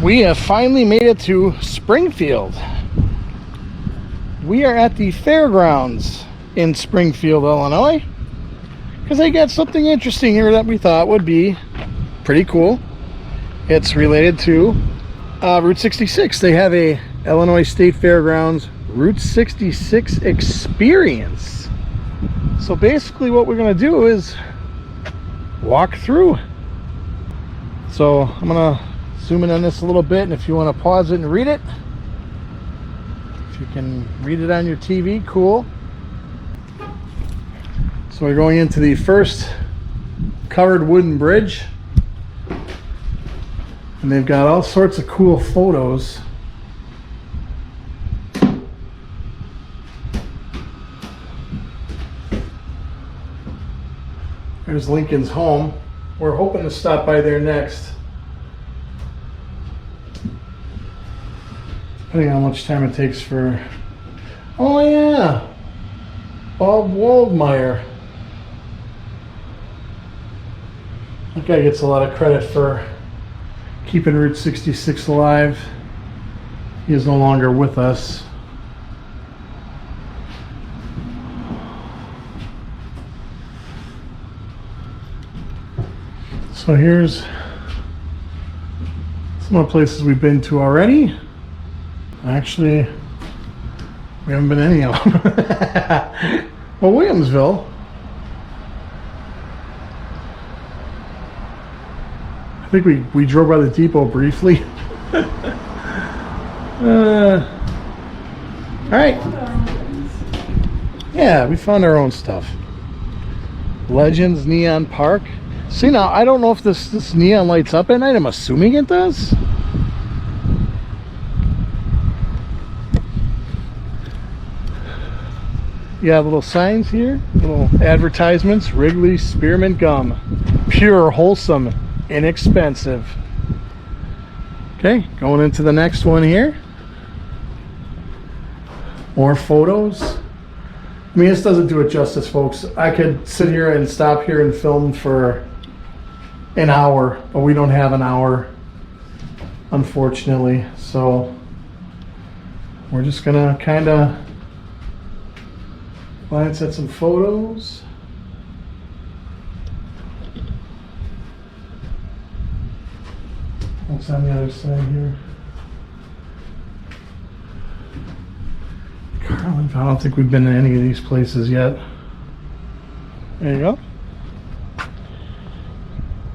We have finally made it to Springfield. We are at the fairgrounds in Springfield, Illinois, because they got something interesting here that we thought would be pretty cool. It's related to Route 66. They have a Illinois State Fairgrounds Route 66 experience. So basically what we're going to do is walk through. So I'm going to zoom in on this a little bit, and if you want to pause it and read it, if you can read it on your TV, cool. So we're going into the first covered wooden bridge, and they've got all sorts of cool photos. There's Lincoln's home. We're hoping to stop by there next, depending on how much time it takes for... Oh yeah, Bob Waldmeyer. That guy gets a lot of credit for keeping Route 66 alive. He is no longer with us. So here's some of the places we've been to already. Actually, we haven't been to any of them. Well, Williamsville. I think we drove by the depot briefly. Alright. Yeah, we found our own stuff. Legends Neon Park. See, now I don't know if this neon lights up at night. I'm assuming it does. Yeah, little signs here, little advertisements. Wrigley Spearmint Gum, pure, wholesome, inexpensive. Okay, going into the next one here. More photos. I mean, this doesn't do it justice, folks. I could sit here and stop here and film for an hour, but we don't have an hour, unfortunately. So we're just gonna kind of glance at some photos. What's on the other side here? Carlin, I don't think we've been to any of these places yet. There you go.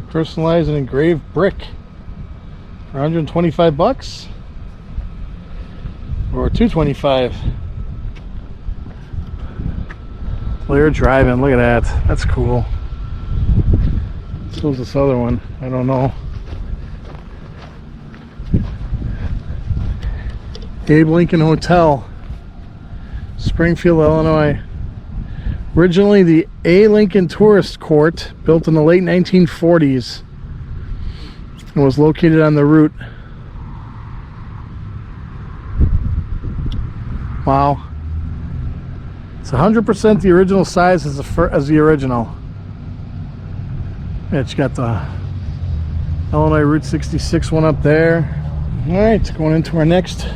Personalized and engraved brick for 125 bucks or 225. They're driving. Look at that. That's cool. So is this other one. I don't know. Abe Lincoln Hotel, Springfield, Illinois. Originally the A. Lincoln Tourist Court, built in the late 1940s, and was located on the route. Wow. It's 100% the original size as the original. Yeah, it's got the Illinois Route 66 one up there. Alright, going into our next.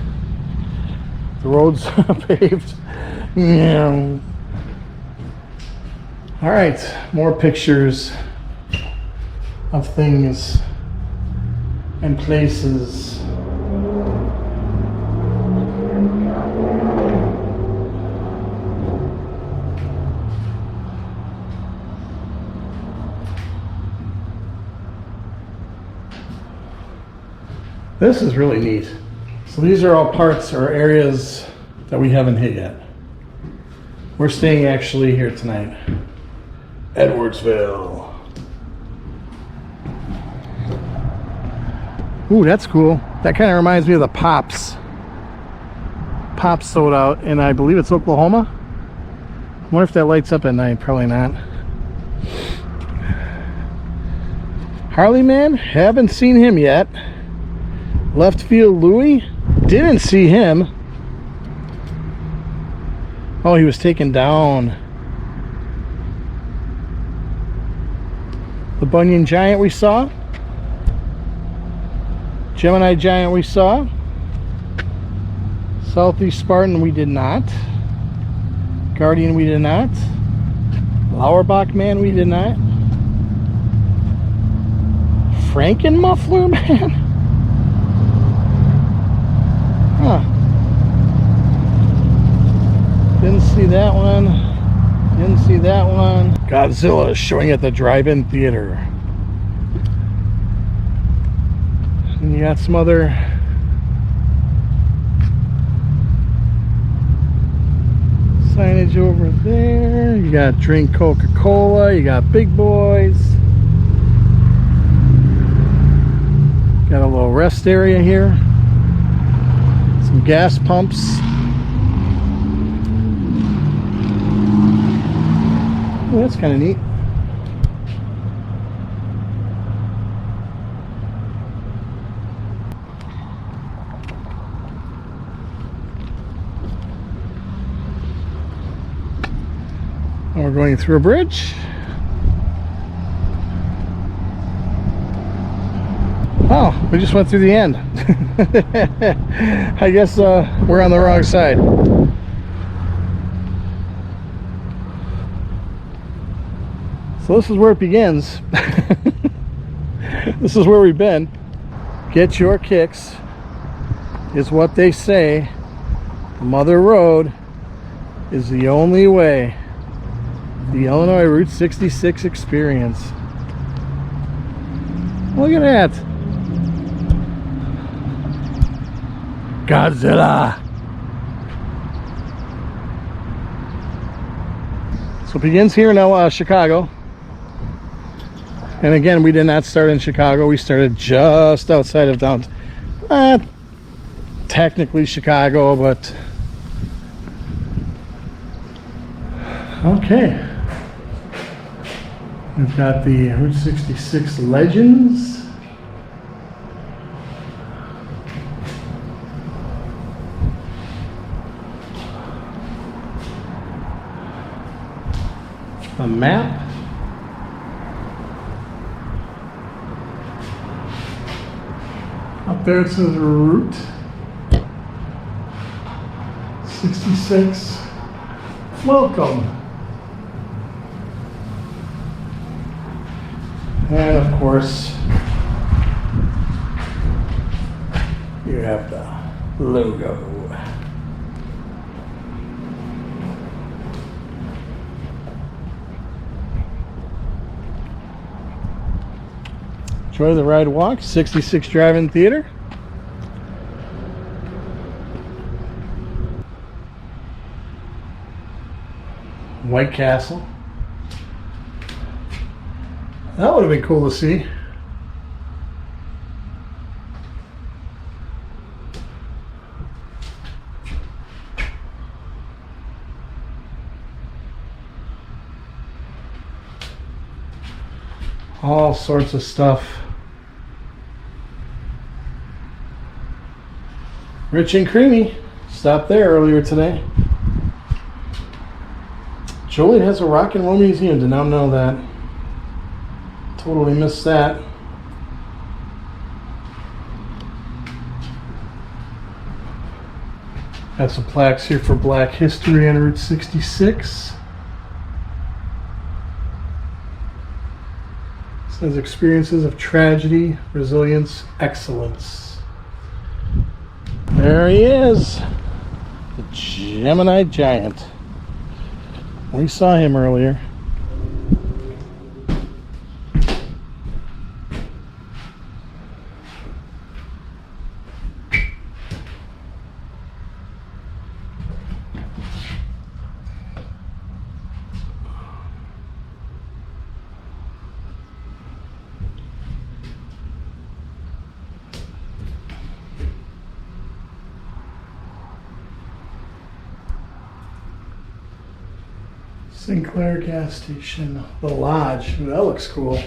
The road's paved. Yeah. Alright, more pictures of things and places. This is really neat. So these are all parts or areas that we haven't hit yet. We're staying actually here tonight. Edwardsville. Ooh, that's cool. That kind of reminds me of the Pops. Pops sold out, and I believe it's Oklahoma. I wonder if that lights up at night. Probably not. Harley Man, haven't seen him yet. Left Field Louie, didn't see him. Oh, he was taken down. The Bunyan Giant we saw. Gemini Giant we saw. Southeast Spartan we did not. Guardian we did not. Lauerbach Man we did not. Frankenmuffler Man? Huh. Didn't see that one. Didn't see that one. Godzilla is showing at the drive-in theater. And you got some other signage over there. You got drink Coca-Cola. You got big boys. Got a little rest area here. Some gas pumps. Oh, that's kind of neat. We're going through a bridge. Oh, we just went through the end. I guess we're on the wrong side. So this is where it begins. This is where we've been. Get your kicks is what they say. Mother Road is the only way. The Illinois Route 66 experience. Look at that. Godzilla. So it begins here now, Chicago. And again, we did not start in Chicago. We started just outside of downtown. Technically Chicago, but okay. We've got the Route 66 Legends. A map. Up there it says Route 66. Welcome. And of course, you have the logo. Enjoy the ride walk, 66 Drive-In Theater. White Castle. That would have been cool to see. All sorts of stuff. Rich and Creamy. Stopped there earlier today. Joliet has a rock and roll museum. Did not know that. Totally missed that. Got some plaques here for Black History on Route 66. It says experiences of tragedy, resilience, excellence. There he is, the Gemini Giant. We saw him earlier. Sinclair gas station, the Lodge. Ooh, that looks cool.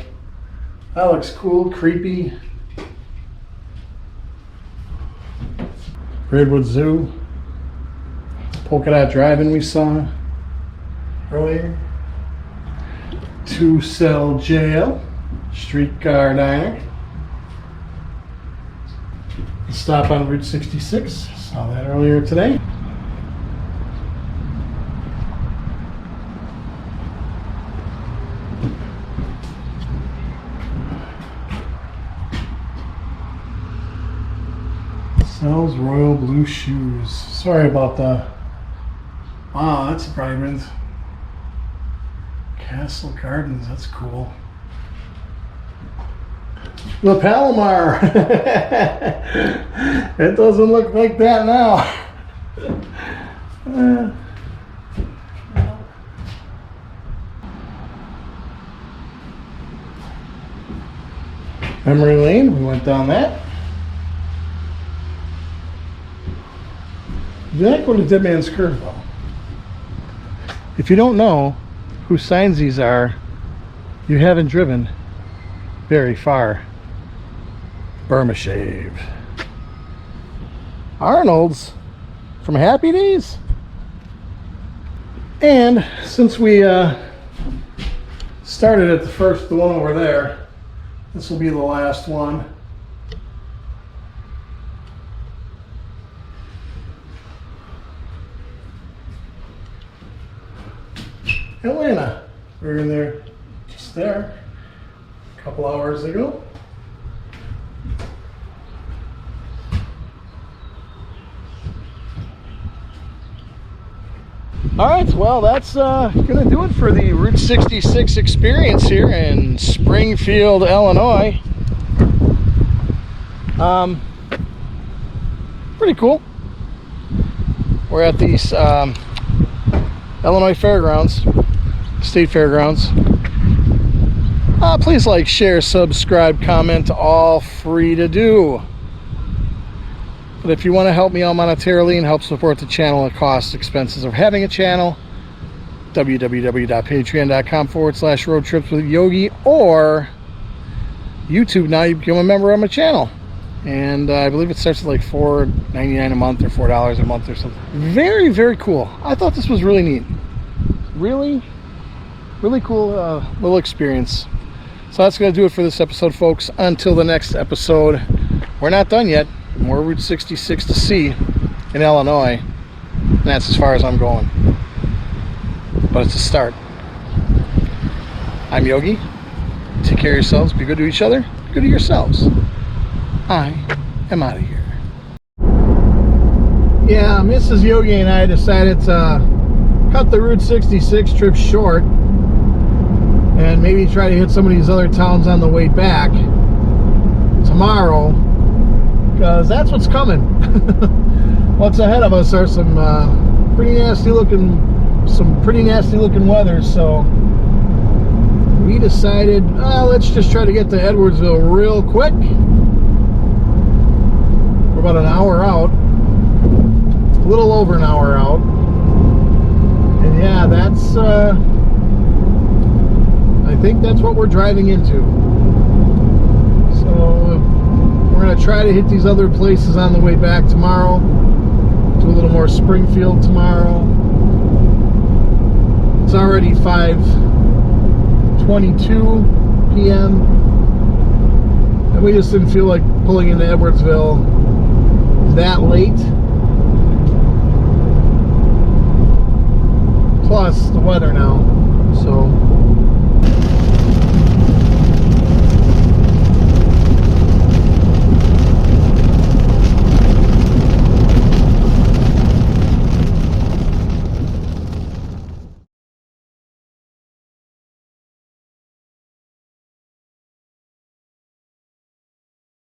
That looks cool, creepy. Redwood Zoo. Polka Dot Drive-In we saw earlier. Two Cell Jail. Streetcar Diner. Stop on Route 66. Saw that earlier today. Sells royal blue shoes. Sorry about the... Wow, that's a private. Castle Gardens, that's cool. The Palomar. It doesn't look like that now. Memory Lane, we went down that. You like what a Dead Man's Curve though? If you don't know whose signs these are, you haven't driven very far. Burma Shave. Arnold's from Happy Days. And since we started at the one over there, this will be the last one. Atlanta. We were in there, just there, a couple hours ago. Alright, well that's gonna do it for the Route 66 experience here in Springfield, Illinois. Pretty cool. We're at the Illinois Fairgrounds, State Fairgrounds. Please like, share, subscribe, comment, all free to do. But if you want to help me out monetarily and help support the channel at cost expenses of having a channel, www.patreon.com/roadtripswithyogi, or YouTube. Now you become a member of my channel, and I believe it starts at like $4.99 a month or $4 a month or something. Very, very cool. I thought this was really neat. Really cool little experience. So that's going to do it for this episode, folks. Until the next episode, we're not done yet. More Route 66 to see in Illinois, and that's as far as I'm going. But it's a start. I'm Yogi. Take care of yourselves. Be good to each other. Be good to yourselves. I am out of here. Yeah, Mrs. Yogi and I decided to cut the Route 66 trip short and maybe try to hit some of these other towns on the way back tomorrow, because that's what's coming. What's ahead of us are some pretty nasty looking weather, so we decided let's just try to get to Edwardsville real quick. We're about an hour out, a little over an hour out, and yeah, that's I think that's what we're driving into. So we're going to try to hit these other places on the way back tomorrow. Do a little more Springfield tomorrow. It's already 5:22 p.m. and we just didn't feel like pulling into Edwardsville that late. Plus the weather now. So